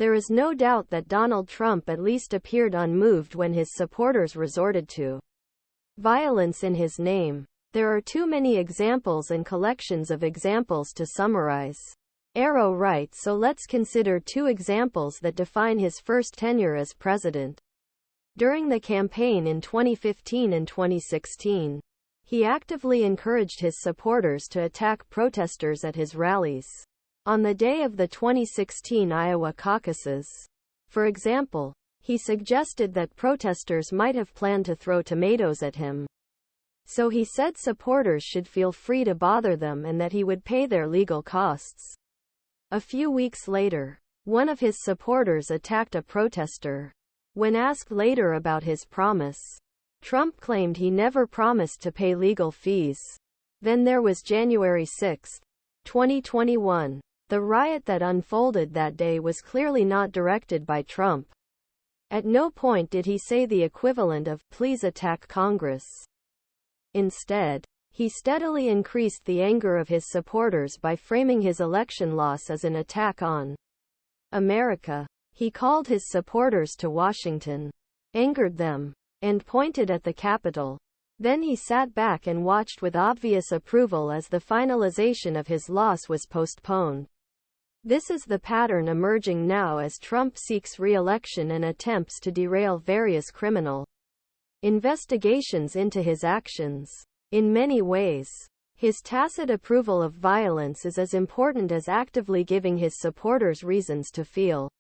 There is no doubt that Donald Trump at least appeared unmoved when his supporters resorted to violence in his name. There are too many examples and collections of examples to summarize. ArrowRight So let's consider two examples that define his first tenure as president. During the campaign in 2015 and 2016, he actively encouraged his supporters to attack protesters at his rallies. On the day of the 2016 Iowa caucuses, for example, he suggested that protesters might have planned to throw tomatoes at him. So he said supporters should feel free to bother them and that he would pay their legal costs. A few weeks later, one of his supporters attacked a protester. When asked later about his promise, Trump claimed he never promised to pay legal fees. Then there was January 6, 2021. The riot that unfolded that day was clearly not directed by Trump. At no point did he say the equivalent of, "Please attack Congress." Instead, he steadily increased the anger of his supporters by framing his election loss as an attack on America. He called his supporters to Washington, angered them, and pointed at the Capitol. Then he sat back and watched with obvious approval as the finalization of his loss was postponed. This is the pattern emerging now as Trump seeks re-election and attempts to derail various criminal investigations into his actions. In many ways, his tacit approval of violence is as important as actively giving his supporters reasons to feel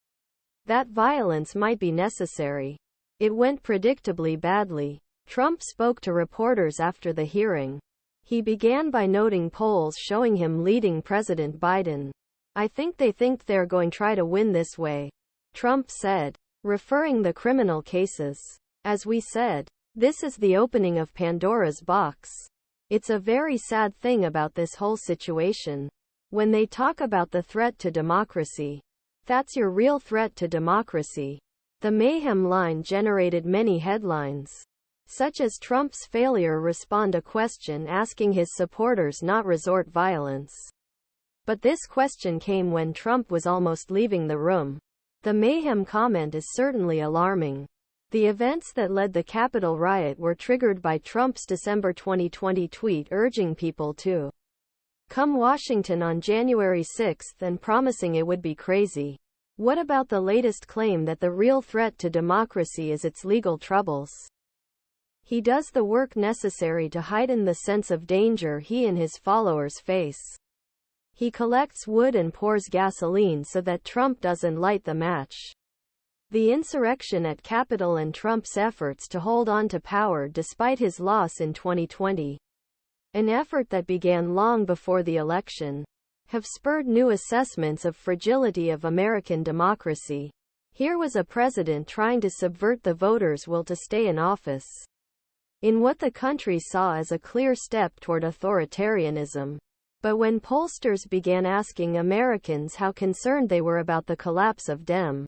that violence might be necessary. It went predictably badly. Trump spoke to reporters after the hearing. He began by noting polls showing him leading President Biden. "I think they're going to try to win this way," Trump said, referring the criminal cases. "As we said, this is the opening of Pandora's box. It's a very sad thing about this whole situation. When they talk about the threat to democracy, that's your real threat to democracy." The mayhem line generated many headlines, such as Trump's failure respond a question asking his supporters not resort violence. But this question came when Trump was almost leaving the room. The mayhem comment is certainly alarming. The events that led the Capitol riot were triggered by Trump's December 2020 tweet urging people to come Washington on January 6 and promising it would be crazy. What about the latest claim that the real threat to democracy is its legal troubles? He does the work necessary to heighten the sense of danger he and his followers face. He collects wood and pours gasoline so that Trump doesn't light the match. The insurrection at Capitol and Trump's efforts to hold on to power despite his loss in 2020, an effort that began long before the election, have spurred new assessments of fragility of American democracy. Here was a president trying to subvert the voters' will to stay in office, in what the country saw as a clear step toward authoritarianism. But when pollsters began asking Americans how concerned they were about the collapse of Dem.